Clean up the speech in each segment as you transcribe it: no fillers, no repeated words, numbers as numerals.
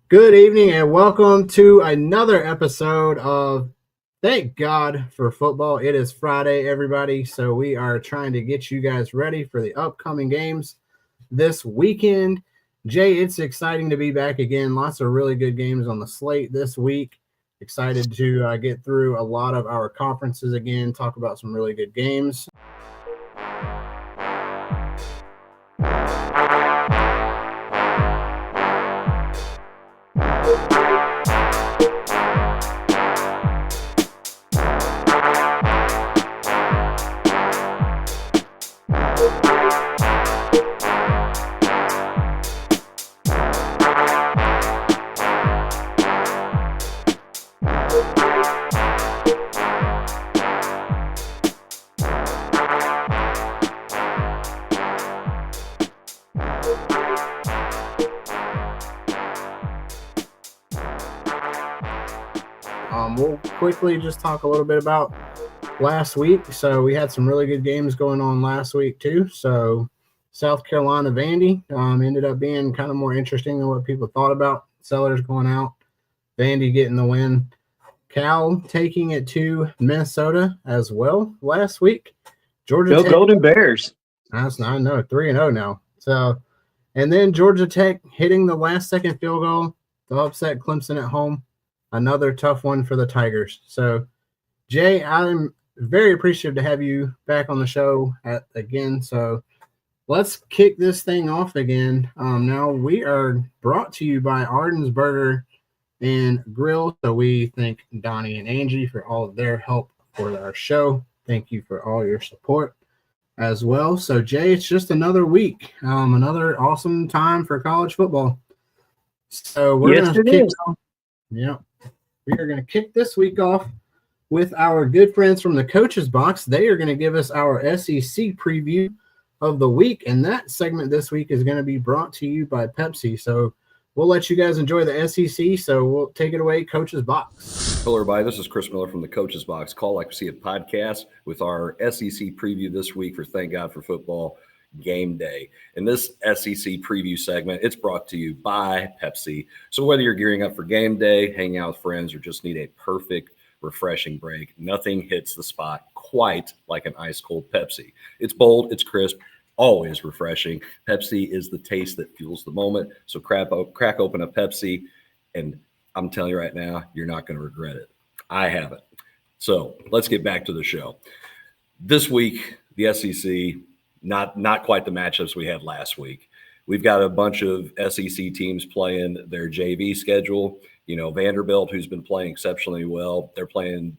Good evening and welcome to another episode of Thank God for Football. It is Friday, everybody, so we are trying to get you guys ready for the upcoming games this weekend. Jay, it's exciting to be back again. Lots of really good games on the slate this week. Excited to get through a lot of our conferences again, talk about some really good games. We'll quickly just talk a little bit about last week. So we had some really good games going on last week too. So South Carolina Vandy ended up being kind of more interesting than what people thought about. Sellers going out, Vandy getting the win. Cal taking it to Minnesota as well last week. Georgia Go Tech. Golden Bears. That's I know 3-0 now. So and then Georgia Tech hitting the last second field goal to upset Clemson at home. Another tough one for the Tigers. So Jay, I'm very appreciative to have you back on the show again. So let's kick this thing off again. Now we are brought to you by Arden's Burger and Grill. So we thank Donnie and Angie for all of their help for our show. Thank you for all your support as well. So Jay, it's just another week, another awesome time for college football. So we're Yes, gonna it kick is. off. Yeah, we are gonna kick this week off with our good friends from the Coaches Box. They are going to give us our SEC preview of the week, and that segment this week is going to be brought to you by Pepsi. So we'll let you guys enjoy the SEC, so we'll take it away, Coaches Box. Hello, everybody. This is Chris Miller from the Coaches Box. Call Like We See It podcast with our SEC preview this week for Thank God for Football Game Day. In this SEC preview segment, it's brought to you by Pepsi. So whether you're gearing up for game day, hanging out with friends, or just need a perfect refreshing break, nothing hits the spot quite like an ice cold Pepsi. It's bold, it's crisp, always refreshing. Pepsi is the taste that fuels the moment. So crack open a Pepsi, and I'm telling you right now, you're not going to regret it. I haven't. So let's get back to the show. This week, the SEC, not quite the matchups we had last week. We've got a bunch of SEC teams playing their JV schedule. You know, Vanderbilt, who's been playing exceptionally well, they're playing.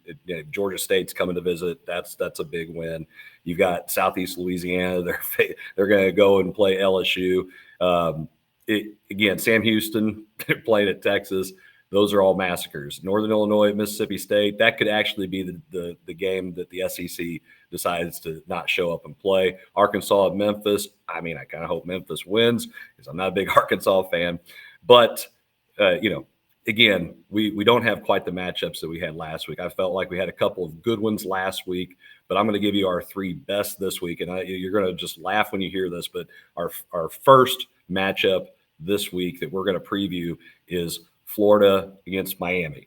Georgia State's coming to visit. That's a big win. You've got Southeast Louisiana. They're going to go and play LSU. Again, Sam Houston, they're playing at Texas. Those are all massacres. Northern Illinois, Mississippi State. That could actually be the game that the SEC decides to not show up and play. Arkansas at Memphis. I mean, I kind of hope Memphis wins because I'm not a big Arkansas fan. But, again, we don't have quite the matchups that we had last week. I felt like we had a couple of good ones last week, but I'm going to give you our three best this week. And you're going to just laugh when you hear this, but our first matchup this week that we're going to preview is Florida against Miami.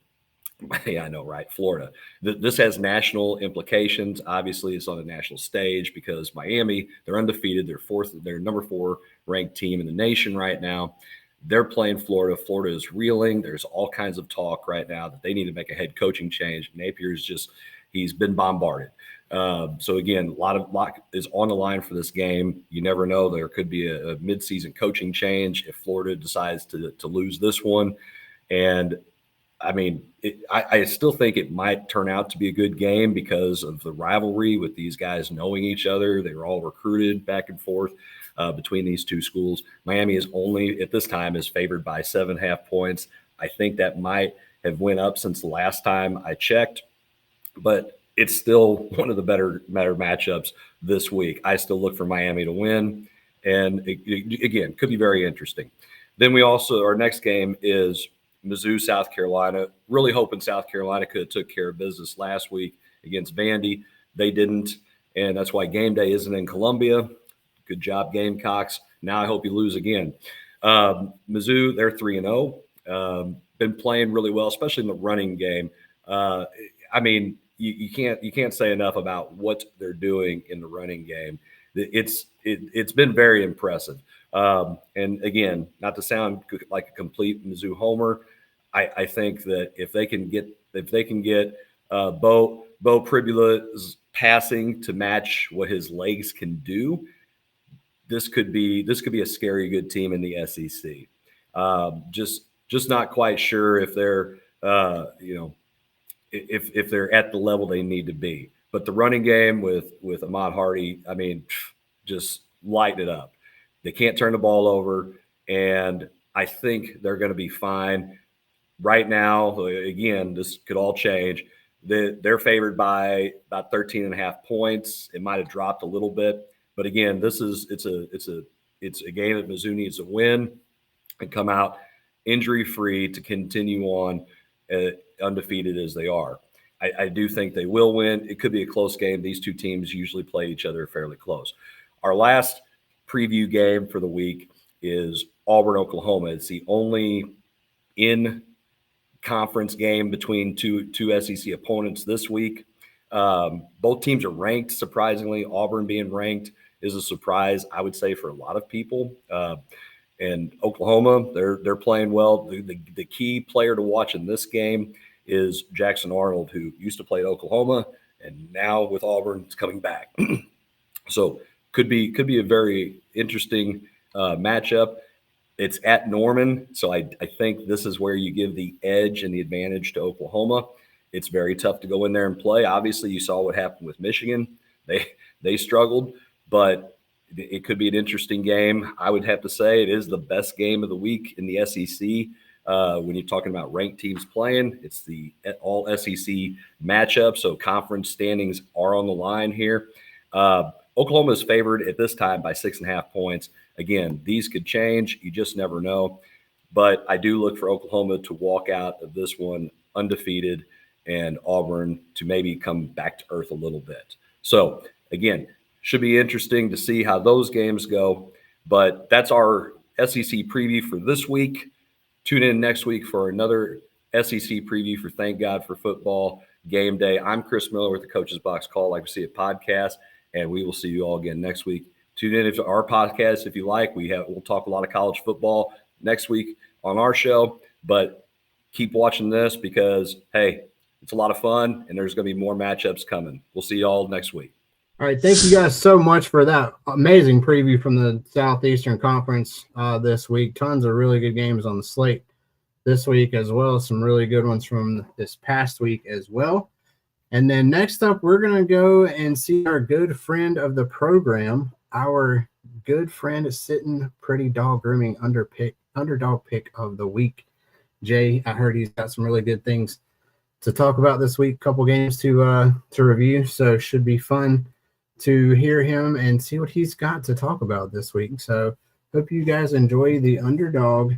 Yeah, I know, right? Florida. This has national implications. Obviously, it's on a national stage because Miami, they're undefeated. They're number 4 ranked team in the nation right now. They're playing Florida. Florida is reeling. There's all kinds of talk right now that they need to make a head coaching change. He's been bombarded. So again, a lot is on the line for this game. You never know. There could be a midseason coaching change if Florida decides to lose this one. And I mean, I still think it might turn out to be a good game because of the rivalry with these guys knowing each other. They were all recruited back and forth between these two schools. Miami is only at this time is favored by 7.5 points. I think that might have went up since the last time I checked, but it's still one of the better matchups this week. I still look for Miami to win, and again, could be very interesting. Then our next game is Mizzou, South Carolina. Really hoping South Carolina could have took care of business last week against Vandy. They didn't, and that's why game day isn't in Columbia. Good job, Gamecocks. Now I hope you lose again. Mizzou, they're 3-0. been playing really well, especially in the running game. I mean, you can't say enough about what they're doing in the running game. It's been very impressive. And again, not to sound like a complete Mizzou homer, I think that if they can get Bo Pribula's passing to match what his legs can do, this could be a scary good team in the SEC. Just not quite sure if they're if they're at the level they need to be. But the running game with Ahmad Hardy, I mean, just light it up. They can't turn the ball over, and I think they're going to be fine. Right now, again, this could all change. They're favored by about 13.5 points. It might have dropped a little bit, but again, it's a game that Mizzou needs to win and come out injury-free to continue on undefeated as they are. I do think they will win. It could be a close game. These two teams usually play each other fairly close. Our last preview game for the week is Auburn, Oklahoma. It's the only in-conference game between two SEC opponents this week. Both teams are ranked, surprisingly. Auburn being ranked is a surprise, I would say, for a lot of people. And Oklahoma, they're playing well. The key player to watch in this game is Jackson Arnold, who used to play at Oklahoma and now with Auburn is coming back. So could be a very interesting matchup. It's at Norman, so I think this is where you give the edge and the advantage to Oklahoma. It's very tough to go in there and play. Obviously, you saw what happened with Michigan. They struggled, but it could be an interesting game. I would have to say it is the best game of the week in the SEC. When you're talking about ranked teams playing, it's the all SEC matchup, so conference standings are on the line here. Oklahoma is favored at this time by 6.5 points. Again, these could change. You just never know. But I do look for Oklahoma to walk out of this one undefeated and Auburn to maybe come back to earth a little bit. So, again, should be interesting to see how those games go. But that's our SEC preview for this week. Tune in next week for another SEC preview for Thank God for Football Game Day. I'm Chris Miller with the Coach's Box Call Like We See It podcast, and we will see you all again next week. Tune in to our podcast if you like. We'll talk a lot of college football next week on our show, but keep watching this because, hey, it's a lot of fun, and there's going to be more matchups coming. We'll see you all next week. All right, thank you guys so much for that amazing preview from the Southeastern Conference this week. Tons of really good games on the slate this week, as well as some really good ones from this past week as well. And then next up, we're going to go and see our good friend of the program, our good friend Sitting Pretty Dog Grooming underdog pick of the week. Jay, I heard he's got some really good things to talk about this week, couple games to review, so it should be fun to hear him and see what he's got to talk about this week. So hope you guys enjoy the underdog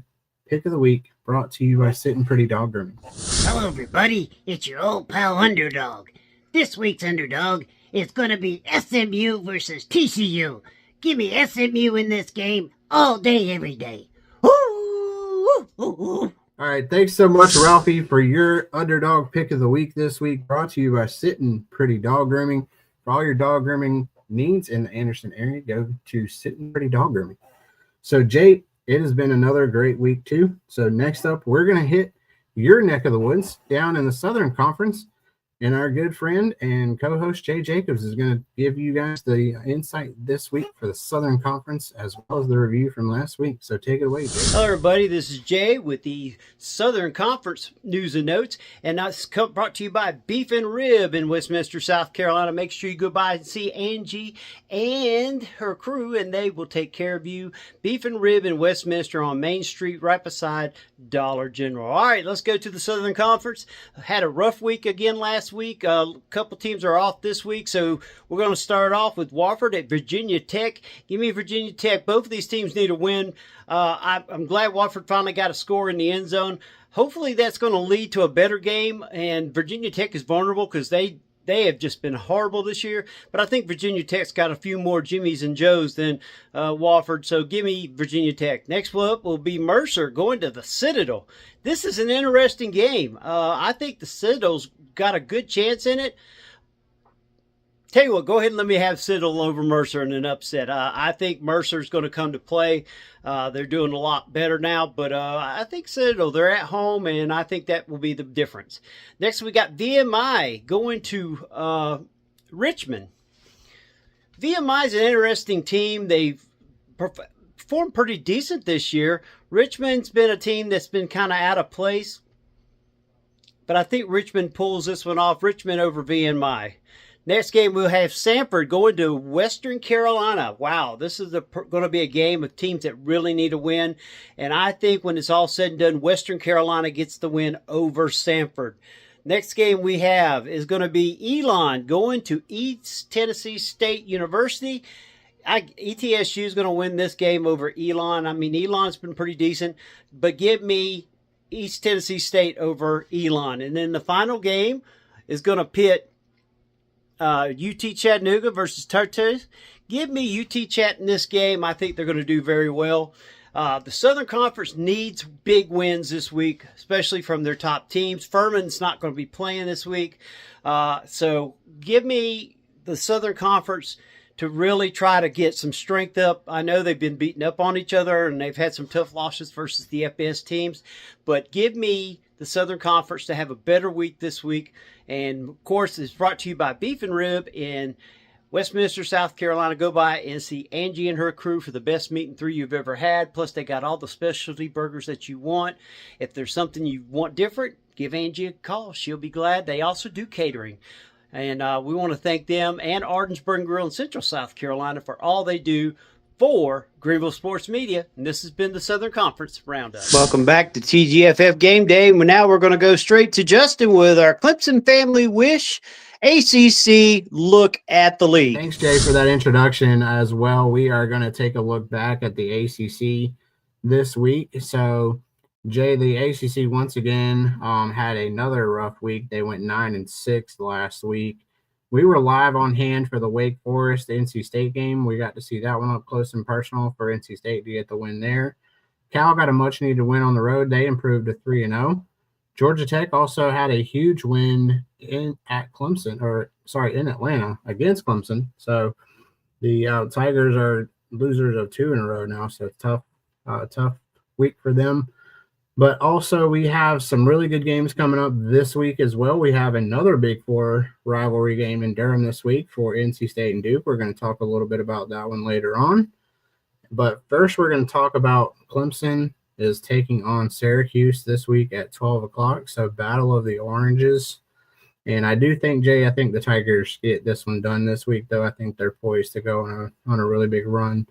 pick of the week brought to you by Sitting Pretty Dog Grooming. Hello, everybody. It's your old pal Underdog. This week's Underdog is going to be SMU versus TCU. Give me SMU in this game all day, every day. Ooh, ooh, ooh. All right, thanks so much, Ralphie, for your underdog pick of the week this week, brought to you by Sitting Pretty Dog Grooming. For all your dog grooming needs in the Anderson area, go to Sitting Pretty Dog Grooming. So, Jay, it has been another great week, too. So, next up, we're going to hit your neck of the woods down in the Southern Conference. And our good friend and co-host Jay Jacobs is going to give you guys the insight this week for the Southern Conference as well as the review from last week. So take it away, Jay. Hello, everybody. This is Jay with the Southern Conference news and notes. And that's brought to you by Beef and Rib in Westminster, South Carolina. Make sure you go by and see Angie and her crew, and they will take care of you. Beef and Rib in Westminster on Main Street, right beside Dollar General. All right, let's go to the Southern Conference. Had a rough week again last week. A couple teams are off this week, so we're going to start off with Wofford at Virginia Tech. Give me Virginia Tech. Both of these teams need a win. I'm glad Wofford finally got a score in the end zone. Hopefully that's going to lead to a better game, and Virginia Tech is vulnerable because they they have just been horrible this year. But I think Virginia Tech's got a few more Jimmies and Joes than Wofford. So give me Virginia Tech. Next up will be Mercer going to the Citadel. This is an interesting game. I think the Citadel's got a good chance in it. Tell you what, go ahead and let me have Citadel over Mercer in an upset. I think Mercer's going to come to play. They're doing a lot better now, but I think Citadel, they're at home, and I think that will be the difference. Next, we got VMI going to Richmond. VMI is an interesting team. They've performed pretty decent this year. Richmond's been a team that's been kind of out of place, but I think Richmond pulls this one off. Richmond over VMI. Next game, we'll have Sanford going to Western Carolina. Wow, this is going to be a game of teams that really need a win. And I think when it's all said and done, Western Carolina gets the win over Sanford. Next game we have is going to be Elon going to East Tennessee State University. ETSU is going to win this game over Elon. I mean, Elon's been pretty decent, but give me East Tennessee State over Elon. And then the final game is going to pit UT Chattanooga versus Tartus. Give me UT Chat in this game. I think they're going to do very well. The Southern Conference needs big wins this week, especially from their top teams. Furman's not going to be playing this week. So give me the Southern Conference to really try to get some strength up. I know they've been beating up on each other and they've had some tough losses versus the FBS teams, but give me the Southern Conference to have a better week this week. And of course, it's brought to you by Beef and Rib in Westminster, South Carolina. Go by and see Angie and her crew for the best meat and three you've ever had. Plus, they got all the specialty burgers that you want. If there's something you want different, give Angie a call. She'll be glad. They also do catering. And we want to thank them and Ardensburg Grill in Central South Carolina for all they do for Greenville Sports Media. And this has been the Southern Conference Roundup. Welcome back to TGFF Game Day. Now we're going to go straight to Justin with our Clemson Family Wish ACC look at the league. Thanks, Jay, for that introduction as well. We are going to take a look back at the ACC this week. So, Jay, the ACC once again had another rough week. They went 9-6 last week. We were live on hand for the Wake Forest NC State game. We got to see that one up close and personal for NC State to get the win there. Cal got a much-needed win on the road. They improved to 3-0. Georgia Tech also had a huge win in Atlanta against Clemson. So the Tigers are losers of 2 in a row now. So tough week for them. But also we have some really good games coming up this week as well. We have another Big Four rivalry game in Durham this week for NC State and Duke. We're going to talk a little bit about that one later on. But first we're going to talk about Clemson is taking on Syracuse this week at 12 o'clock. So Battle of the Oranges. And I do think, Jay, I think the Tigers get this one done this week, though. I think they're poised to go on a really big run.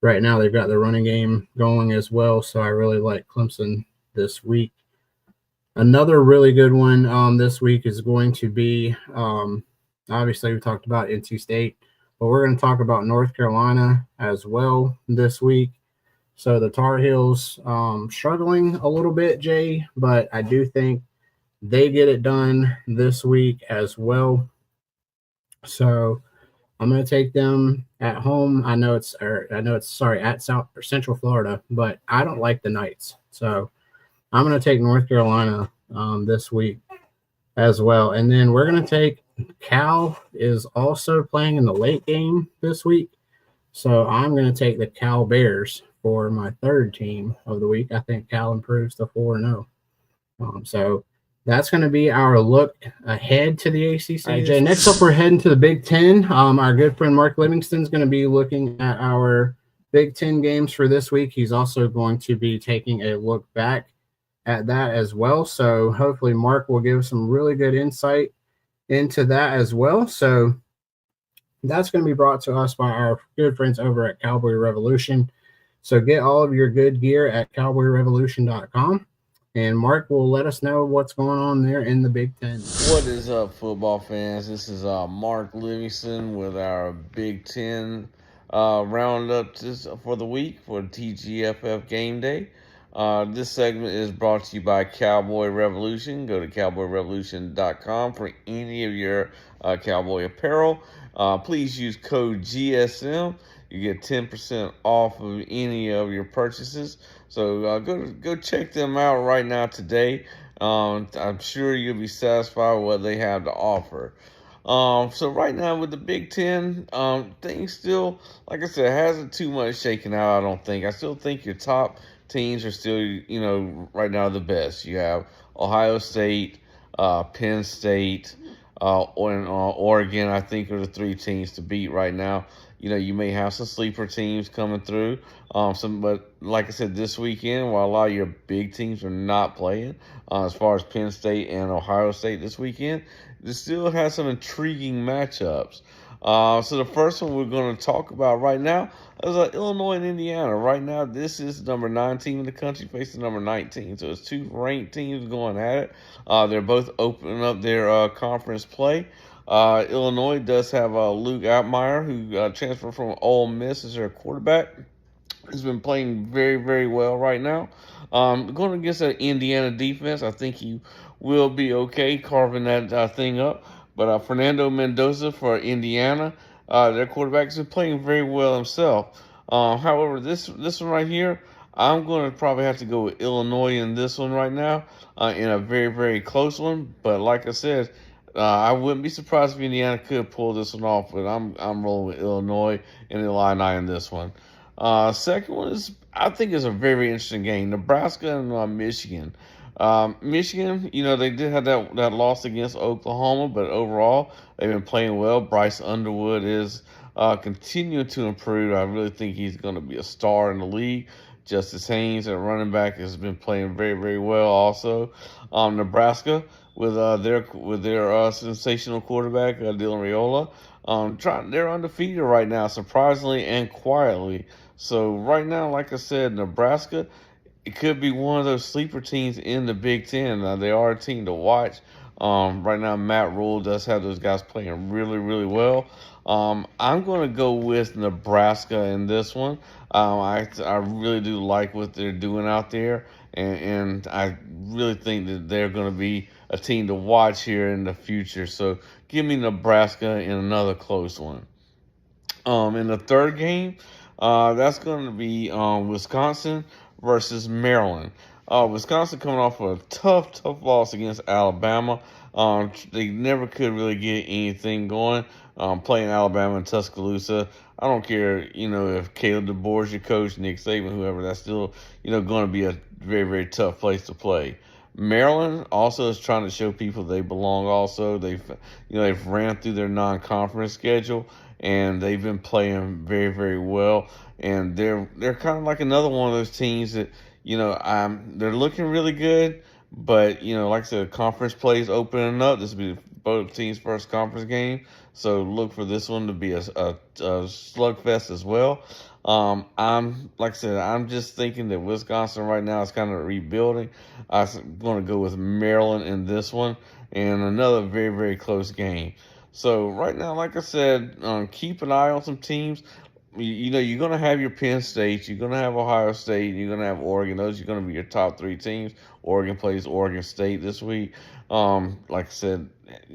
Right now they've got the running game going as well. So I really like Clemson this week. Another really good one this week is going to be, obviously we talked about NC State, but we're going to talk about North Carolina as well this week. So the Tar Heels struggling a little bit, Jay, but I do think they get it done this week as well. So I'm going to take them at home. I know it's at Central Florida, but I don't like the Knights. So I'm going to take North Carolina this week as well. And then we're going to take Cal is also playing in the late game this week. So I'm going to take the Cal Bears for my third team of the week. I think Cal improves to 4-0. So that's going to be our look ahead to the ACC. All right, Jay, next up, we're heading to the Big Ten. Our good friend Mark Livingston is going to be looking at our Big Ten games for this week. He's also going to be taking a look back at that as well. So hopefully Mark will give some really good insight into that as well. So that's going to be brought to us by our good friends over at Cowboy Revolution. So get all of your good gear at cowboyrevolution.com. And Mark will let us know what's going on there in the Big Ten. What is up, football fans? This is Mark Livingston with our Big Ten roundup for the week for TGFF Game Day. This segment is brought to you by Cowboy Revolution. Go to cowboyrevolution.com for any of your cowboy apparel. Please use code GSM. You get 10% off of any of your purchases. So go check them out right now today. I'm sure you'll be satisfied with what they have to offer. So right now with the Big Ten, things still, like I said, hasn't too much shaken out. I don't think. I still think your top teams are still, right now the best. You have Ohio State, Penn State, and Oregon. I think are the three teams to beat right now. You may have some sleeper teams coming through. But like I said, this weekend, while a lot of your big teams are not playing, as far as Penn State and Ohio State this weekend, it still has some intriguing matchups. So the first one we're going to talk about right now is Illinois and Indiana. Right now, this is number 9 team in the country facing number 19. So it's two ranked teams going at it. They're both opening up their conference play. Illinois does have Luke Altmaier, who transferred from Ole Miss as their quarterback. He's been playing very, very well right now. Going against an Indiana defense, I think he will be okay carving that thing up. But Fernando Mendoza for Indiana, their quarterback, has been playing very well himself. However, this one right here, I'm going to probably have to go with Illinois in this one right now, in a very, very close one. But like I said, I wouldn't be surprised if Indiana could pull this one off. But I'm rolling with Illinois and the Illini in this one. Second one I think is a very interesting game. Nebraska and Michigan. Michigan, they did have that loss against Oklahoma, but overall they've been playing well. Bryce Underwood is continuing to improve. I really think he's going to be a star in the league. Justice Haynes at running back has been playing very, very well. Also, Nebraska with their sensational quarterback Dylan Raiola, they're undefeated right now, surprisingly and quietly. So right now, like I said, Nebraska, it could be one of those sleeper teams in the Big Ten. They are a team to watch. Right now, Matt Rule does have those guys playing really, really well. I'm going to go with Nebraska in this one. I really do like what they're doing out there, and I really think that they're going to be a team to watch here in the future. So give me Nebraska in another close one. In the third game, that's going to be Wisconsin versus Maryland. Wisconsin coming off of a tough loss against Alabama. They never could really get anything going. Playing Alabama in Tuscaloosa, I don't care, if Caleb DeBoer is your coach, Nick Saban, whoever, that's still, going to be a very, very tough place to play. Maryland also is trying to show people they belong. Also, they've ran through their non-conference schedule, and they've been playing very, very well. And they're kind of like another one of those teams that, they're looking really good. But, like I said, conference play is opening up. This will be both teams' first conference game. So look for this one to be a slugfest as well. Like I said, I'm just thinking that Wisconsin right now is kind of rebuilding. I'm going to go with Maryland in this one, and another very, very close game. So right now, like I said, keep an eye on some teams. You're going to have your Penn State, you're going to have Ohio State, you're going to have Oregon. Those are going to be your top 3 teams. Oregon plays Oregon State this week. Like I said,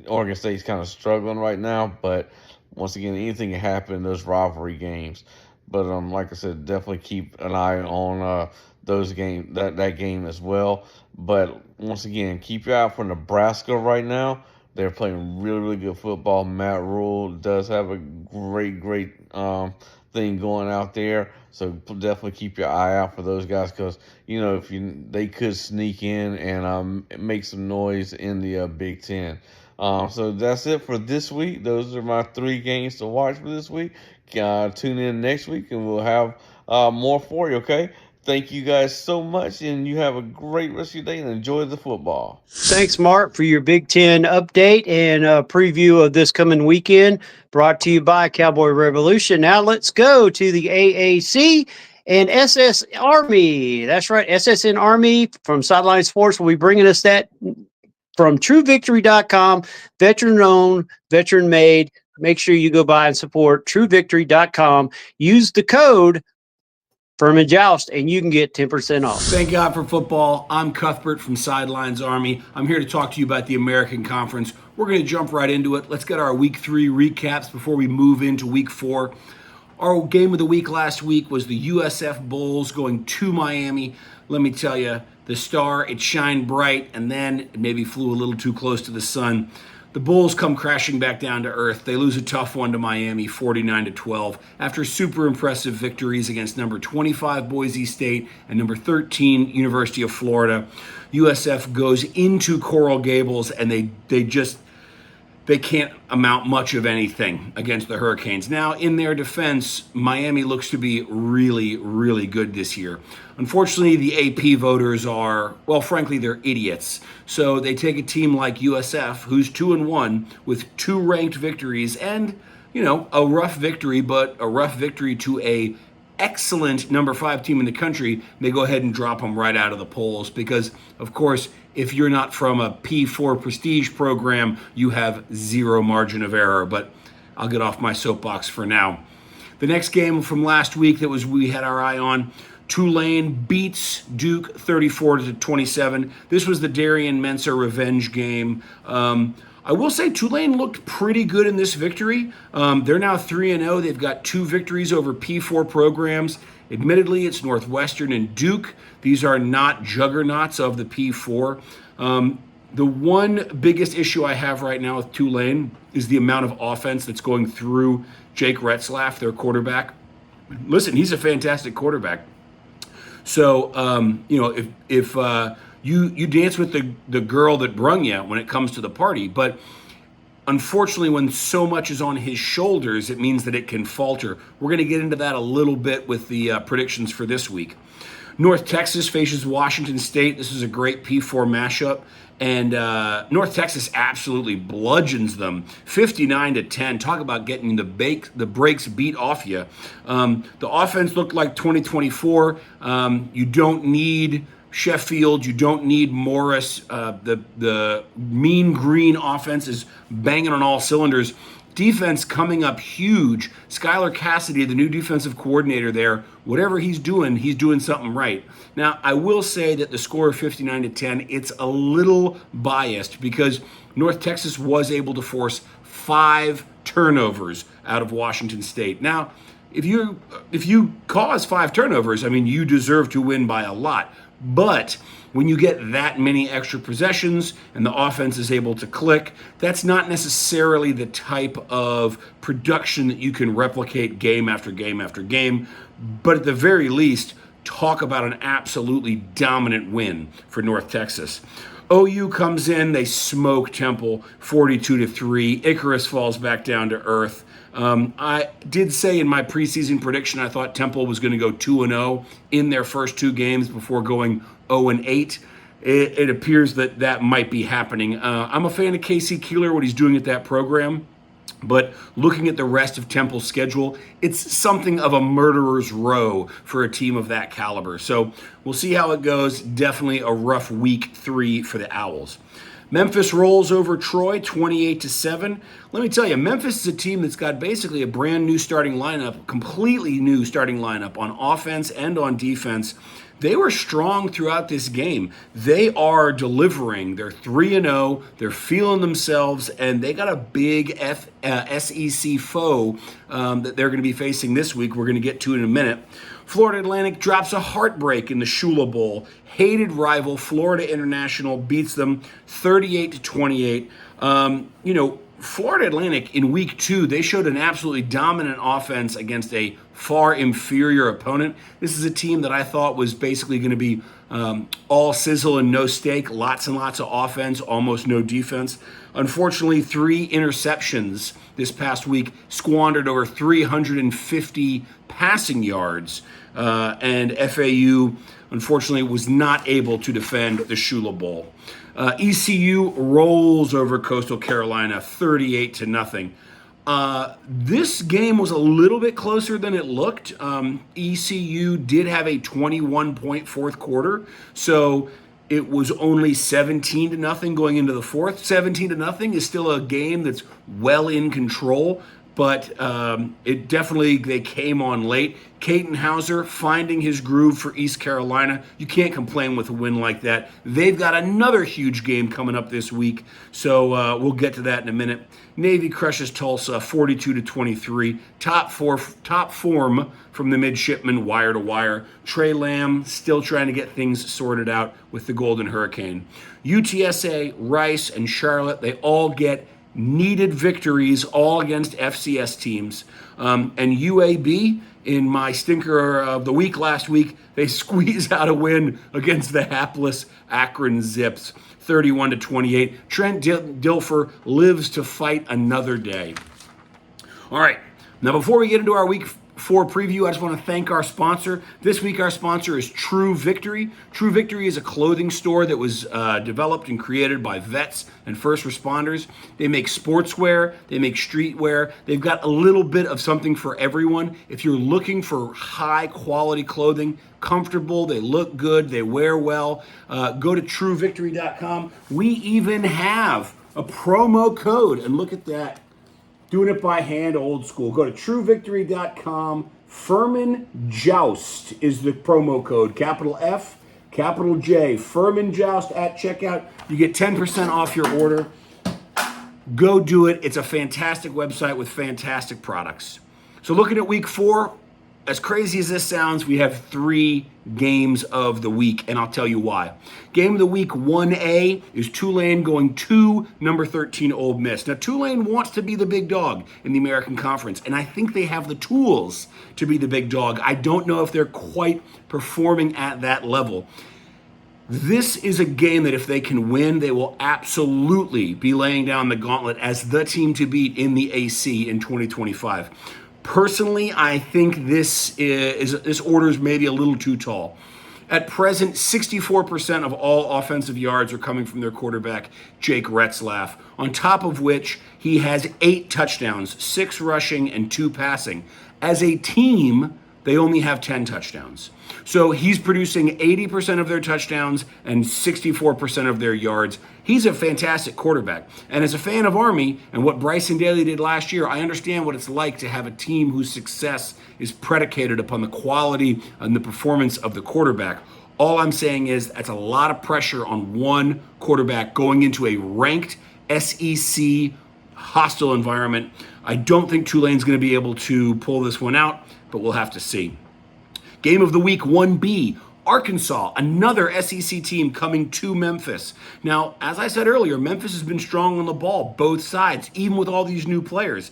Oregon State's kind of struggling right now, but once again, anything can happen in those rivalry games. But like I said, definitely keep an eye on those games, that game as well. But once again, keep your eye out for Nebraska right now. They're playing really, really good football. Matt Rule does have a great thing going out there. So definitely keep your eye out for those guys, because they could sneak in and make some noise in the Big Ten. So that's it for this week. Those are my 3 games to watch for this week. Tune in next week and we'll have more for you. Okay. Thank you guys so much, and you have a great rest of your day and enjoy the football. Thanks, Mark, for your Big Ten update and preview of this coming weekend, brought to you by Cowboy Revolution. Now let's go to the AAC and SS Army. That's right, SSN Army from Sideline Sports will be bringing us that from TrueVictory.com, veteran-owned, veteran-made. Make sure you go by and support TrueVictory.com. Use the code Furman Joust, and you can get 10% off. Thank God for football. I'm Cuthbert from Sidelines Army. I'm here to talk to you about the American Conference. We're going to jump right into it. Let's get our Week 3 recaps before we move into Week 4. Our game of the week last week was the USF Bulls going to Miami. Let me tell you, the star, it shined bright, and then it maybe flew a little too close to the sun. The Bulls come crashing back down to earth. They lose a tough one to Miami, 49-12, after super impressive victories against number 25 Boise State and number 13 University of Florida. USF goes into Coral Gables, and they can't amount much of anything against the Hurricanes. Now, in their defense, Miami looks to be really, really good this year. Unfortunately, the AP voters are, well, frankly, they're idiots. So they take a team like USF, who's 2-1 with 2 ranked victories and, a rough victory, but a rough victory to a excellent number 5 team in the country. They go ahead and drop them right out of the polls because, of course, if you're not from a P4 prestige program, you have zero margin of error. But I'll get off my soapbox for now. The next game from last week that we had our eye on, Tulane beats Duke 34-27. This was the Darian Mensah revenge game. I will say Tulane looked pretty good in this victory. They're now 3-0. They've got 2 victories over P4 programs. Admittedly, it's Northwestern and Duke. These are not juggernauts of the P4. The one biggest issue I have right now with Tulane is the amount of offense that's going through Jake Retzlaff, their quarterback. Listen, he's a fantastic quarterback. So, if you dance with the girl that brung you when it comes to the party, but unfortunately, when so much is on his shoulders, it means that it can falter. We're going to get into that a little bit with the predictions for this week. North Texas faces Washington State. This is a great P4 mashup. And North Texas absolutely bludgeons them, 59-10. Talk about getting the brakes beat off you. The offense looked like 2024. You don't need Sheffield. You don't need Morris. The mean green offense is banging on all cylinders. Defense coming up huge. Skylar Cassidy, the new defensive coordinator there, whatever he's doing something right. Now, I will say that the score of 59-10, it's a little biased because North Texas was able to force 5 turnovers out of Washington State. Now, if you cause 5 turnovers, you deserve to win by a lot. But when you get that many extra possessions and the offense is able to click, that's not necessarily the type of production that you can replicate game after game after game. But at the very least, talk about an absolutely dominant win for North Texas. OU comes in, they smoke Temple 42-3. Icarus falls back down to earth. I did say in my preseason prediction I thought Temple was going to go 2-0 in their first 2 games before going 0-8. It appears that might be happening. I'm a fan of Casey Keeler, what he's doing at that program. But looking at the rest of Temple's schedule, it's something of a murderer's row for a team of that caliber. So we'll see how it goes. Definitely a rough week 3 for the Owls. Memphis rolls over Troy 28-7. Let me tell you, Memphis is a team that's got basically a brand new starting lineup, completely new starting lineup on offense and on defense. They were strong throughout this game. They are delivering. They're 3-0. They're feeling themselves, and they got a big SEC foe that they're going to be facing this week. We're going to get to in a minute. Florida Atlantic drops a heartbreak in the Shula Bowl. Hated rival Florida International beats them 38-28. Florida Atlantic in week 2, they showed an absolutely dominant offense against a far inferior opponent. This is a team that I thought was basically going to be all sizzle and no steak, lots and lots of offense, almost no defense. Unfortunately, 3 interceptions this past week, squandered over 350 passing yards, and FAU, unfortunately, was not able to defend the Shula Bowl. ECU rolls over Coastal Carolina 38-0. This game was a little bit closer than it looked. ECU did have a 21-point fourth quarter, so it was only 17-0 going into the fourth. 17-0 is still a game that's well in control, but they came on late. Caden Hauser finding his groove for East Carolina. You can't complain with a win like that. They've got another huge game coming up this week, so we'll get to that in a minute. Navy crushes Tulsa 42-23. Top form from the midshipmen, wire to wire. Trey Lamb still trying to get things sorted out with the Golden Hurricane. UTSA, Rice, and Charlotte, they all get needed victories, all against FCS teams. And UAB, in my stinker of the week last week, they squeeze out a win against the hapless Akron Zips, 31-28. Trent Dilfer lives to fight another day. All right, now before we get into our week 4 preview, I just want to thank our sponsor. This week, our sponsor is True Victory. True Victory is a clothing store that was developed and created by vets and first responders. They make sportswear, they make streetwear. They've got a little bit of something for everyone. If you're looking for high quality clothing, comfortable, they look good, they wear well, go to truevictory.com. We even have a promo code, and look at that. Doing it by hand, old school. Go to truevictory.com. Furman Joust is the promo code. Capital F, capital J. Furman Joust at checkout. You get 10% off your order. Go do it. It's a fantastic website with fantastic products. So looking at week 4, as crazy as this sounds, we have 3 games of the week, and I'll tell you why. Game of the week 1A is Tulane going to number 13 Ole Miss. Now, Tulane wants to be the big dog in the American Conference, and I think they have the tools to be the big dog. I don't know if they're quite performing at that level. This is a game that if they can win, they will absolutely be laying down the gauntlet as the team to beat in the AC in 2025. Personally, I think this order is maybe a little too tall. At present, 64% of all offensive yards are coming from their quarterback, Jake Retzlaff, on top of which he has 8 touchdowns, 6 rushing and 2 passing. As a team, they only have 10 touchdowns. So he's producing 80% of their touchdowns and 64% of their yards. He's a fantastic quarterback. And as a fan of Army and what Bryson Daly did last year, I understand what it's like to have a team whose success is predicated upon the quality and the performance of the quarterback. All I'm saying is that's a lot of pressure on one quarterback going into a ranked SEC hostile environment. I don't think Tulane's going to be able to pull this one out, but we'll have to see. Game of the week 1B, Arkansas, another SEC team coming to Memphis. Now, as I said earlier, Memphis has been strong on the ball, both sides, even with all these new players.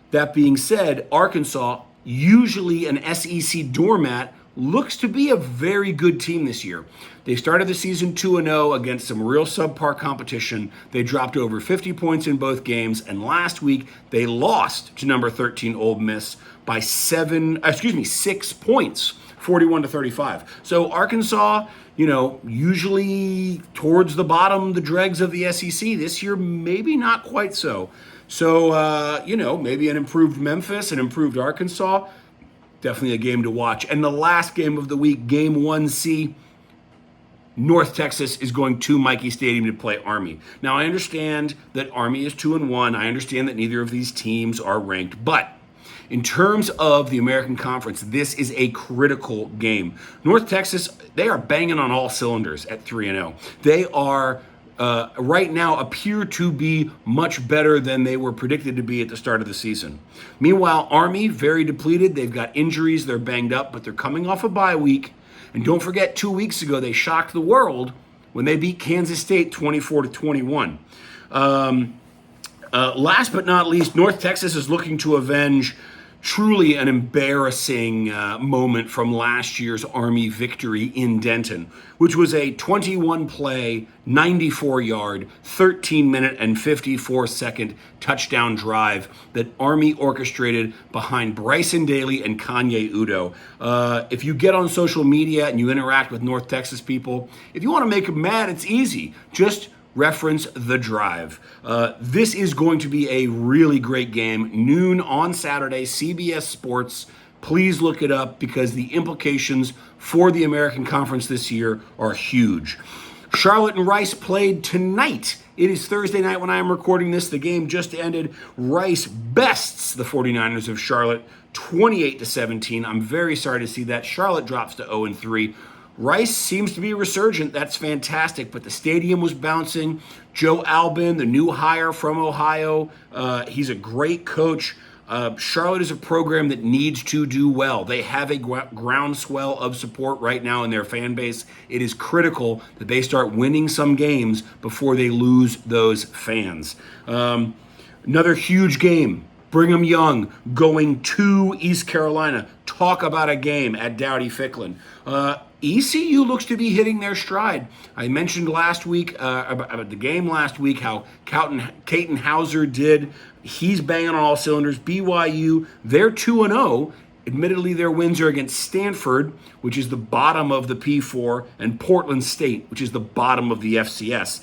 That being said, Arkansas, usually an SEC doormat, looks to be a very good team this year. They started the season 2-0 against some real subpar competition. They dropped over 50 points in both games, and last week they lost to number 13 Ole Miss by 6 points, 41-35. So Arkansas, usually towards the bottom, the dregs of the SEC. This year, maybe not quite so. So, maybe an improved Memphis, an improved Arkansas. Definitely a game to watch. And the last game of the week, game 1C, North Texas is going to Michie Stadium to play Army. Now, I understand that Army is 2-1. I understand that neither of these teams are ranked. But in terms of the American Conference, this is a critical game. North Texas, they are banging on all cylinders at 3-0. They are right now appear to be much better than they were predicted to be at the start of the season. Meanwhile, Army, very depleted. They've got injuries. They're banged up, but they're coming off a bye week. And don't forget, 2 weeks ago, they shocked the world when they beat Kansas State 24-21. Last but not least, North Texas is looking to avenge truly an embarrassing moment from last year's Army victory in Denton, which was a 21-play, 94-yard, 13-minute, and 54-second touchdown drive that Army orchestrated behind Bryson Daly and Kanye Udo. If you get on social media and you interact with North Texas people, if you want to make them mad, it's easy. Just reference the drive. This is going to be a really great game. Noon on Saturday, CBS Sports. Please look it up because the implications for the American Conference this year are huge. Charlotte and Rice played tonight. It is Thursday night when I am recording this. The game just ended. Rice bests the 49ers of Charlotte 28-17. I'm very sorry to see that. Charlotte drops to 0-3. Rice seems to be resurgent. That's fantastic, but the stadium was bouncing. Joe Albin, the new hire from Ohio, he's a great coach. Charlotte is a program that needs to do well. They have a groundswell of support right now in their fan base. It is critical that they start winning some games before they lose those fans. Another huge game. Brigham Young going to East Carolina. Talk about a game at Dowdy-Ficklin. ECU looks to be hitting their stride. I mentioned last week about the game last week, how Caton Hauser did. He's banging on all cylinders. BYU, they're 2-0. Admittedly, their wins are against Stanford, which is the bottom of the P4, and Portland State, which is the bottom of the FCS.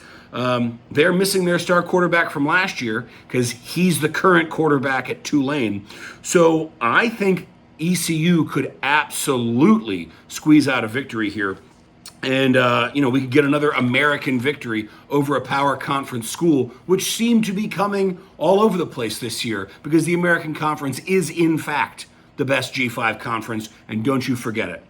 They're missing their star quarterback from last year because he's the current quarterback at Tulane. So I think ECU could absolutely squeeze out a victory here. And, we could get another American victory over a power conference school, which seemed to be coming all over the place this year because the American Conference is, in fact, the best G5 conference, and don't you forget it.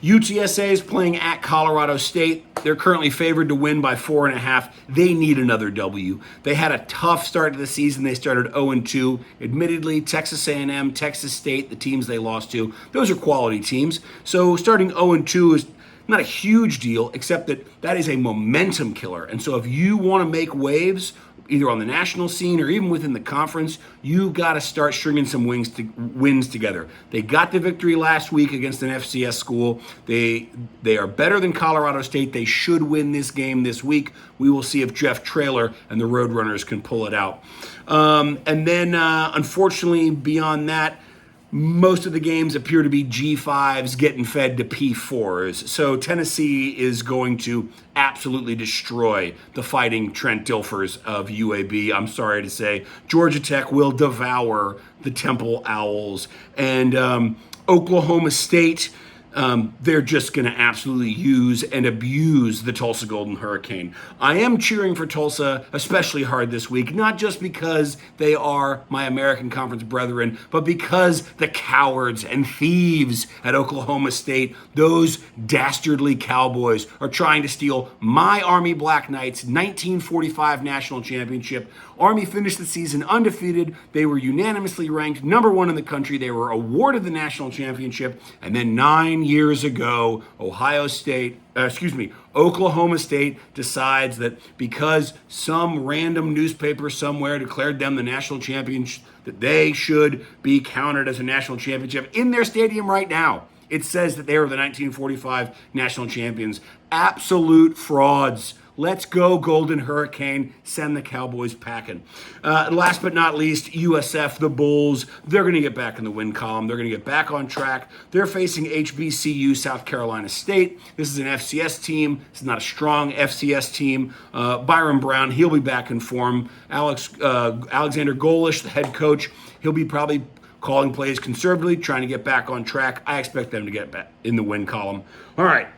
UTSA is playing at Colorado State. They're currently favored to win by 4.5. They need another W. They had a tough start to the season. They started 0-2. Admittedly, Texas A&M, Texas State, the teams they lost to, those are quality teams. So starting 0-2 is not a huge deal, except that is a momentum killer. And so if you want to make waves, either on the national scene or even within the conference, you got to start stringing some wins together. They got the victory last week against an FCS school. They are better than Colorado State. They should win this game this week. We will see if Jeff Traylor and the Roadrunners can pull it out. And then, unfortunately, beyond that, most of the games appear to be G5s getting fed to P4s. So Tennessee is going to absolutely destroy the Fighting Trent Dilfers of UAB. I'm sorry to say. Georgia Tech will devour the Temple Owls. And Oklahoma State, they're just going to absolutely use and abuse the Tulsa Golden Hurricane. I am cheering for Tulsa especially hard this week, not just because they are my American Conference brethren, but because the cowards and thieves at Oklahoma State, those dastardly Cowboys, are trying to steal my Army Black Knights' 1945 national championship. Army finished the season undefeated. They were unanimously ranked #1 in the country. They were awarded the national championship. And then 9 years ago, Oklahoma State decides that because some random newspaper somewhere declared them the national champions, that they should be counted as a national championship in their stadium right now. It says that they were the 1945 national champions. Absolute frauds. Let's go, Golden Hurricane. Send the Cowboys packing. Last but not least, USF, the Bulls. They're going to get back in the win column. They're going to get back on track. They're facing HBCU, South Carolina State. This is an FCS team. It's not a strong FCS team. Byron Brown, he'll be back in form. Alexander Golish, the head coach, he'll be probably calling plays conservatively, trying to get back on track. I expect them to get back in the win column. All right.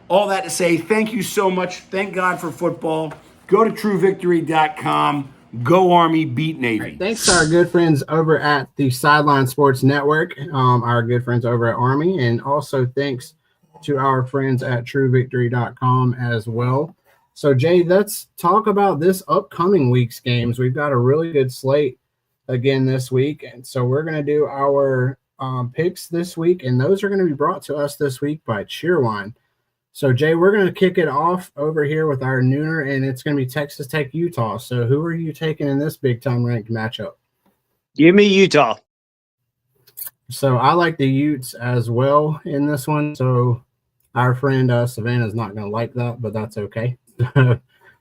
All that to say, thank you so much. Thank God for football. Go to truevictory.com. Go Army, beat Navy. Right, thanks to our good friends over at the Sideline Sports Network, our good friends over at Army, and also thanks to our friends at truevictory.com as well. So, Jay, let's talk about this upcoming week's games. We've got a really good slate again this week, and so we're going to do our picks this week, and those are going to be brought to us this week by Cheerwine. So, Jay, we're going to kick it off over here with our nooner, and it's going to be Texas Tech, Utah. So who are you taking in this big-time ranked matchup? Give me Utah. So I like the Utes as well in this one. So our friend Savannah's not going to like that, but that's okay. Her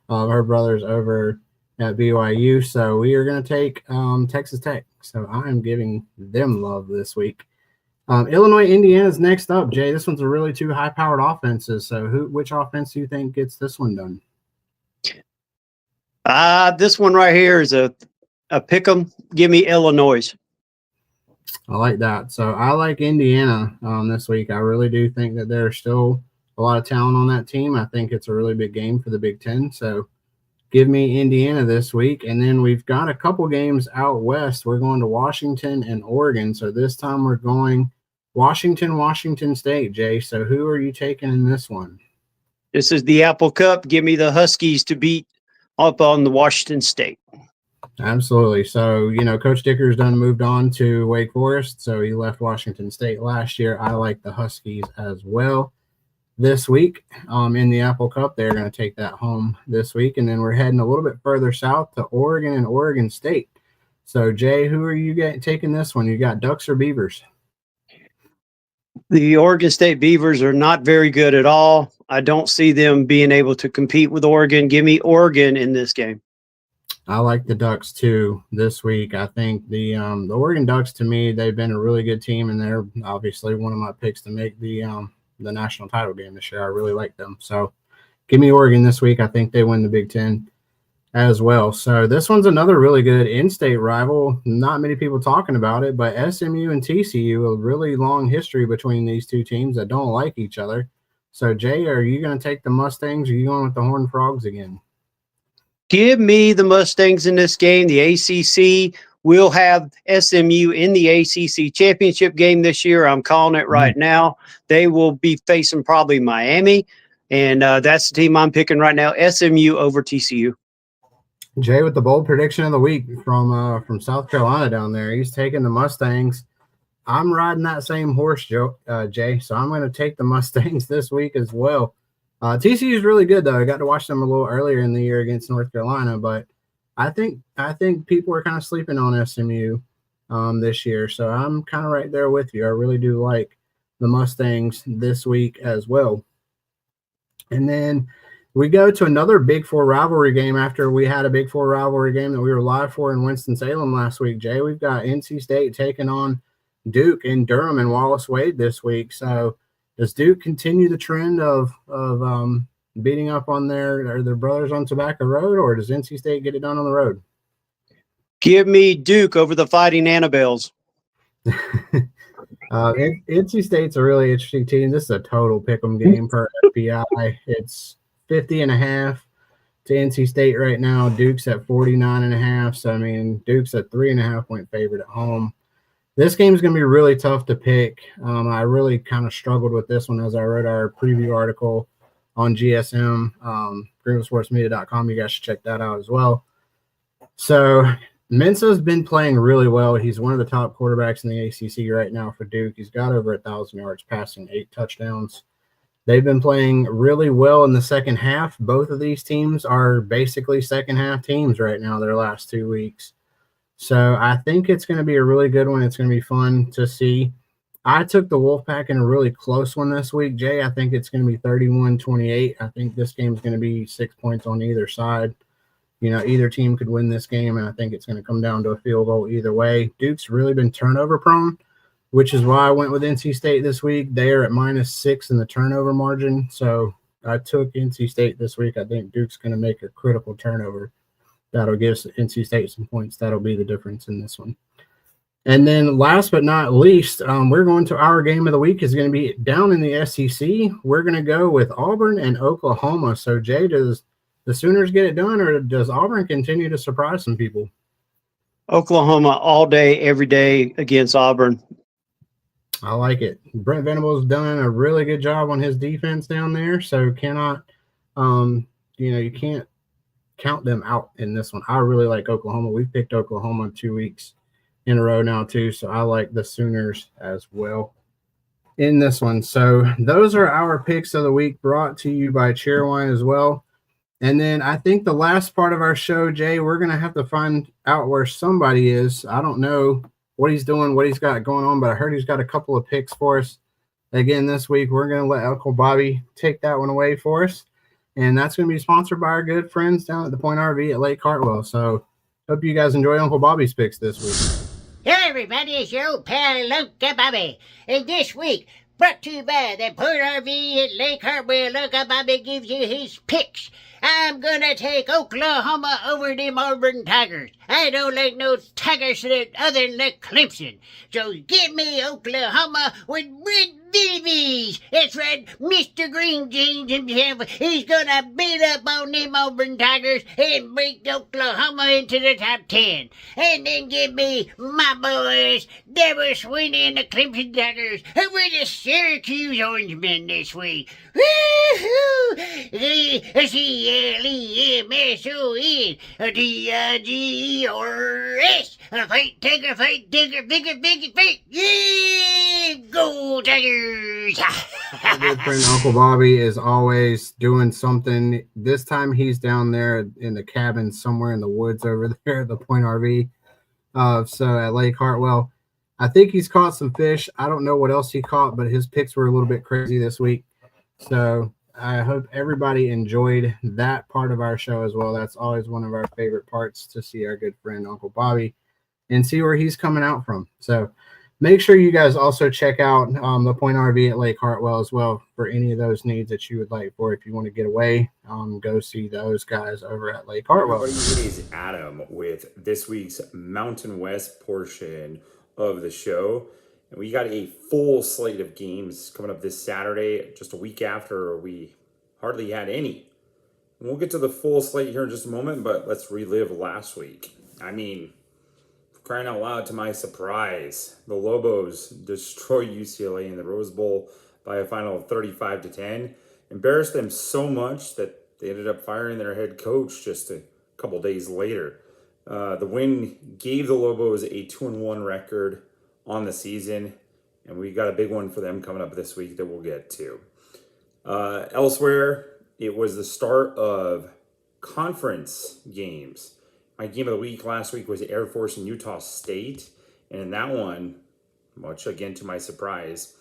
brother's over at BYU. So we are going to take Texas Tech. So I am giving them love this week. Illinois, Indiana's next up, Jay. This one's a really two high-powered offenses. So which offense do you think gets this one done? This one right here is a pick 'em. Give me Illinois. I like that. So I like Indiana this week. I really do think that they're still a lot of talent on that team. I think it's a really big game for the Big Ten. So give me Indiana this week. And then we've got a couple games out west. We're going to Washington and Oregon. So this time we're going Washington State, Jay. So who are you taking in this one? This is the Apple Cup. Give me the Huskies to beat up on the Washington State. Absolutely. So, Coach Dicker's moved on to Wake Forest. So he left Washington State last year. I like the Huskies as well this week in the Apple Cup. They're going to take that home this week. And then we're heading a little bit further south to Oregon and Oregon State. So, Jay, who are you taking this one? You got Ducks or Beavers? The Oregon State Beavers are not very good at all. I don't see them being able to compete with Oregon. Give me Oregon in this game. I like the Ducks too this week. I think the Oregon Ducks, to me, they've been a really good team, and they're obviously one of my picks to make the national title game this year. I really like them. So give me Oregon this week. I think they win the Big Ten as well. So this one's another really good in-state rival. Not many people talking about it, but SMU and TCU, a really long history between these two teams that don't like each other. So, Jay, are you going to take the Mustangs, or are you going with the Horned Frogs again? Give me the Mustangs in this game. The ACC will have SMU in the ACC championship game this year. I'm calling it right now. They will be facing probably Miami, and that's the team I'm picking right now, SMU over TCU. Jay with the bold prediction of the week from South Carolina down there. He's taking the Mustangs. I'm riding that same horse, Jay, so I'm going to take the Mustangs this week as well. TCU is really good, though. I got to watch them a little earlier in the year against North Carolina, but I think people are kind of sleeping on SMU this year, so I'm kind of right there with you. I really do like the Mustangs this week as well. And then we go to another Big Four rivalry game after we had a Big Four rivalry game that we were live for in Winston-Salem last week, Jay. We've got NC State taking on Duke in Durham and Wallace Wade this week. So does Duke continue the trend of beating up on their brothers on Tobacco Road, or does NC State get it done on the road? Give me Duke over the Fighting Annabelles. NC State's a really interesting team. This is a total pick'em game per FPI. It's 50.5 to NC State right now. Duke's at 49.5. So, I mean, Duke's a 3.5-point favorite at home. This game is going to be really tough to pick. I really kind of struggled with this one as I wrote our preview article on GSM, greenvillesportsmedia.com. You guys should check that out as well. So Mensah's been playing really well. He's one of the top quarterbacks in the ACC right now for Duke. He's got over 1,000 yards passing, 8 touchdowns. They've been playing really well in the second half. Both of these teams are basically second-half teams right now, their last 2 weeks. So I think it's going to be a really good one. It's going to be fun to see. I took the Wolfpack in a really close one this week, Jay. I think it's going to be 31-28. I think this game is going to be 6 points on either side. Either team could win this game, and I think it's going to come down to a field goal either way. Duke's really been turnover prone, which is why I went with NC State this week. They are at -6 in the turnover margin. So I took NC State this week. I think Duke's going to make a critical turnover. That'll give NC State some points. That'll be the difference in this one. And then last but not least, we're going to our game of the week is going to be down in the SEC. We're going to go with Auburn and Oklahoma. So, Jay, does the Sooners get it done, or does Auburn continue to surprise some people? Oklahoma all day, every day against Auburn. I like it. Brent Venables done a really good job on his defense down there. So you can't count them out in this one. I really like Oklahoma. We've picked Oklahoma 2 weeks in a row now too, so I like the Sooners as well in this one. So those are our picks of the week, brought to you by Cheerwine as well. And then I think the last part of our show, Jay, we're going to have to find out where somebody is. I don't know what he's doing, what he's got going on, but I heard he's got a couple of picks for us again this week. We're going to let Uncle Bobby take that one away for us. And that's going to be sponsored by our good friends down at the Point RV at Lake Hartwell. So hope you guys enjoy Uncle Bobby's picks this week. Hello, everybody. It's your old pal, Uncle Bobby. And this week, brought to you by the Point RV at Lake Hartwell, Uncle Bobby gives you his picks. I'm gonna take Oklahoma over them Auburn Tigers. I don't like no Tigers other than the Clemson. So give me Oklahoma with red babies. That's right, Mr. Green Jeans himself. He's gonna beat up on them Auburn Tigers and break Oklahoma into the top 10. And then give me my boys, Deborah Sweeney and the Clemson Tigers over the Syracuse Orangemen this week. Woo-hoo! CLEMSON, fight, Tiger, fight, Tiger, bigger, fight. Yeah! Go, Tigers! My good friend Uncle Bobby is always doing something. This time he's down there in the cabin somewhere in the woods over there at the Point RV. So at Lake Hartwell, I think he's caught some fish. I don't know what else he caught, but his picks were a little bit crazy this week. So I hope everybody enjoyed that part of our show as well. That's always one of our favorite parts, to see our good friend Uncle Bobby and see where he's coming out from. So make sure you guys also check out the Point RV at Lake Hartwell as well for any of those needs that you would like for. If you want to get away, go see those guys over at Lake Hartwell. Everybody, it is Adam with this week's Mountain West portion of the show. And we got a full slate of games coming up this Saturday, just a week after we hardly had any. And we'll get to the full slate here in just a moment, but let's relive last week. I mean, crying out loud, to my surprise, the Lobos destroy UCLA in the Rose Bowl by a final of 35-10. Embarrassed them so much that they ended up firing their head coach just a couple days later. The win gave the Lobos a 2-1 record on the season, and we got a big one for them coming up this week that we'll get to. Elsewhere, it was the start of conference games. My game of the week last week was Air Force and Utah State, and in that one, much again to my surprise,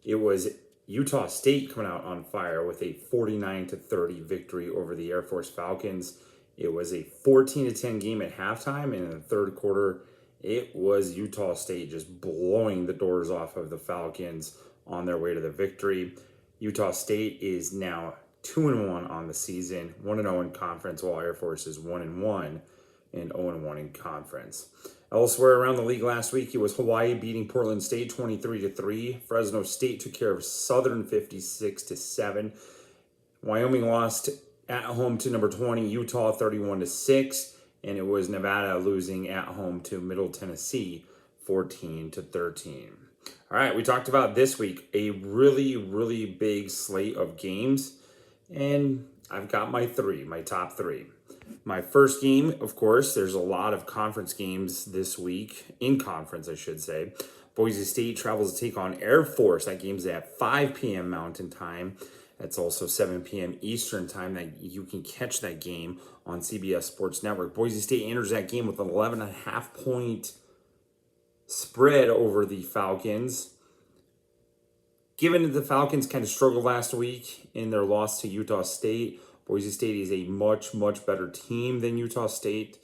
it was Utah State coming out on fire with a 49-30 victory over the Air Force Falcons. It was a 14-10 game at halftime, and in the third quarter, it was Utah State just blowing the doors off of the Falcons on their way to the victory. Utah State is now 2-1 on the season, 1-0 in conference, while Air Force is 1-1 and 0-1 in conference. Elsewhere around the league last week, it was Hawaii beating Portland State 23-3. Fresno State took care of Southern 56-7. Wyoming lost at home to number 20 Utah 31-6. And it was Nevada losing at home to Middle Tennessee 14-13. All right, we talked about this week a really, really big slate of games. And I've got my top three. My first game, of course, there's a lot of conference games this week, in conference, I should say. Boise State travels to take on Air Force. That game's at 5 p.m. Mountain Time. That's also 7 p.m. Eastern Time. That you can catch that game on CBS Sports Network. Boise State enters that game with an 11.5 point spread over the Falcons. Given that the Falcons kind of struggled last week in their loss to Utah State, Boise State is a much, much better team than Utah State.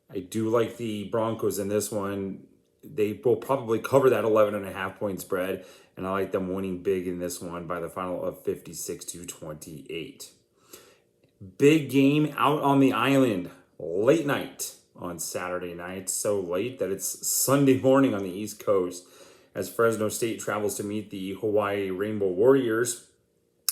I do like the Broncos in this one. They will probably cover that 11.5 point spread, and I like them winning big in this one by the final of 56-28. Big game out on the island, late night on Saturday night. So late that it's Sunday morning on the East Coast as Fresno State travels to meet the Hawaii Rainbow Warriors.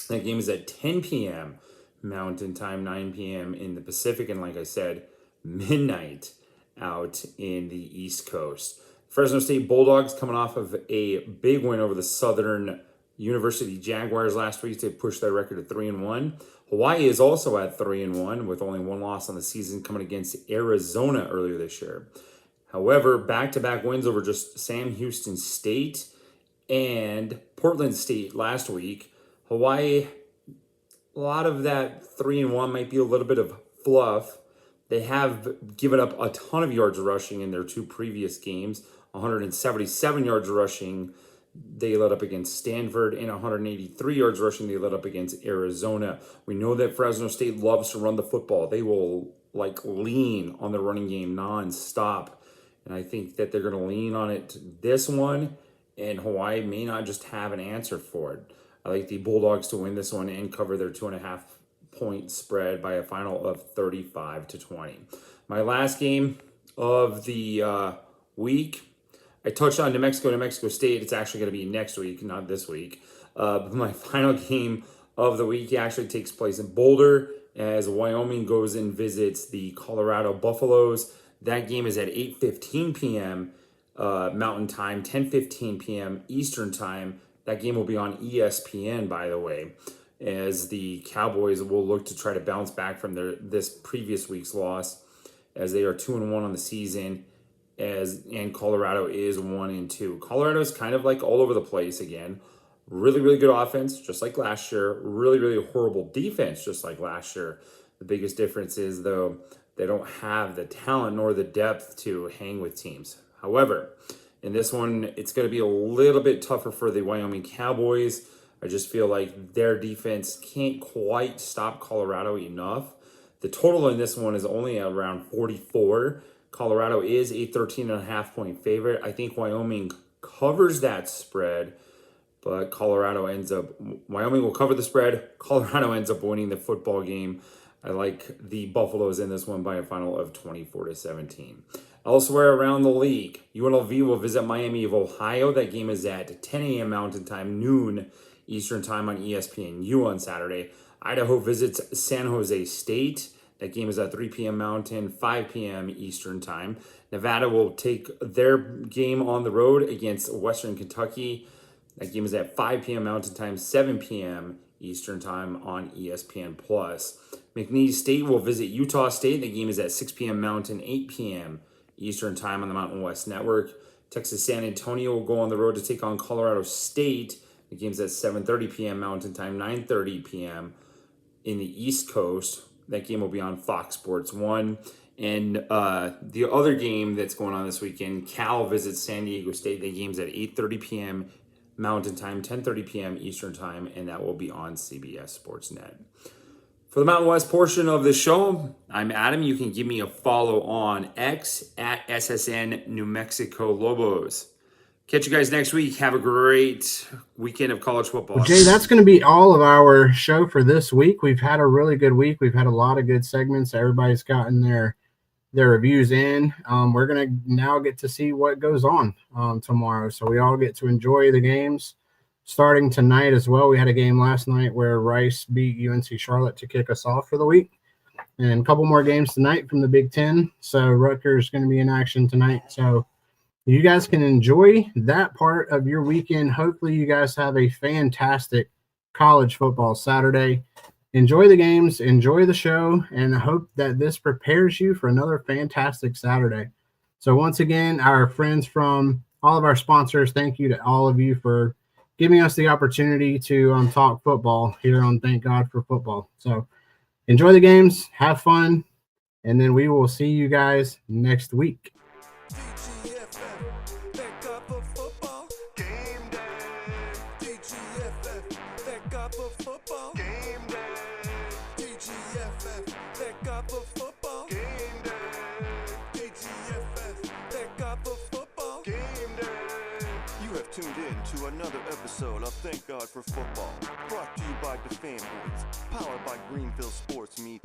That game is at 10 p.m. Mountain Time, 9 p.m. in the Pacific, and like I said, midnight out in the East Coast. Fresno State Bulldogs coming off of a big win over the Southern University Jaguars last week to push their record to 3-1. Hawaii is also at 3-1 with only one loss on the season, coming against Arizona earlier this year. However, back-to-back wins over just Sam Houston State and Portland State last week. Hawaii, a lot of that 3-1 might be a little bit of fluff. They have given up a ton of yards rushing in their two previous games. 177 yards rushing they led up against Stanford, and 183 yards rushing they led up against Arizona. We know that Fresno State loves to run the football. They will lean on the running game nonstop. And I think that they're going to lean on it this one, and Hawaii may not just have an answer for it. I like the Bulldogs to win this one and cover their 2.5 point spread by a final of 35-20. My last game of the week, I touched on New Mexico State. It's actually going to be next week, not this week. But my final game of the week actually takes place in Boulder as Wyoming goes and visits the Colorado Buffaloes. That game is at 8:15 p.m. Mountain Time, 10:15 p.m. Eastern Time. That game will be on ESPN, by the way, as the Cowboys will look to try to bounce back from this previous week's loss, as they are 2-1 on the season, and Colorado is 1-2. Colorado is kind of like all over the place again. Really, really good offense, just like last year. Really, really horrible defense, just like last year. The biggest difference is, though, they don't have the talent nor the depth to hang with teams. However, in this one, it's going to be a little bit tougher for the Wyoming Cowboys. I just feel like their defense can't quite stop Colorado enough. The total in this one is only around 44. Colorado is a 13.5 point favorite. I think Wyoming covers that spread, but Wyoming will cover the spread. Colorado ends up winning the football game. I like the Buffaloes in this one by a final of 24-17. Elsewhere around the league, UNLV will visit Miami of Ohio. That game is at 10 a.m. Mountain Time, noon Eastern Time on ESPNU on Saturday. Idaho visits San Jose State. That game is at 3 p.m. Mountain, 5 p.m. Eastern Time. Nevada will take their game on the road against Western Kentucky. That game is at 5 p.m. Mountain Time, 7 p.m. Eastern Time on ESPN+. McNeese State will visit Utah State. The game is at 6 p.m. Mountain, 8 p.m. Eastern Time on the Mountain West Network. Texas San Antonio will go on the road to take on Colorado State. The game's at 7:30 p.m. Mountain Time, 9:30 p.m. in the East Coast. That game will be on Fox Sports 1. And the other game that's going on this weekend, Cal visits San Diego State. The game's at 8:30 p.m. Mountain Time, 10:30 p.m. Eastern Time, and that will be on CBS Sports Net. For the Mountain West portion of the show, I'm Adam. You can give me a follow on X at SSN New Mexico Lobos. Catch you guys next week. Have a great weekend of college football. Well, Jay, that's going to be all of our show for this week. We've had a really good week. We've had a lot of good segments. Everybody's gotten their reviews in. We're going to now get to see what goes on tomorrow. So we all get to enjoy the games starting tonight as well. We had a game last night where Rice beat UNC Charlotte to kick us off for the week. And a couple more games tonight from the Big Ten. So Rutgers is going to be in action tonight. So you guys can enjoy that part of your weekend. Hopefully you guys have a fantastic college football Saturday. Enjoy the games, enjoy the show, and I hope that this prepares you for another fantastic Saturday. So once again, our friends from all of our sponsors, thank you to all of you for giving us the opportunity to talk football here on Thank God for Football. So enjoy the games, have fun, and then we will see you guys next week. TGFF, thank God for football. Game day. TGFF, thank God for football. Game day. TGFF, thank God for football. Game day. TGFF, thank God for football. Game day. You have tuned in to another episode of Thank God for Football, brought to you by the Fanboys, powered by Greenville Sports Media.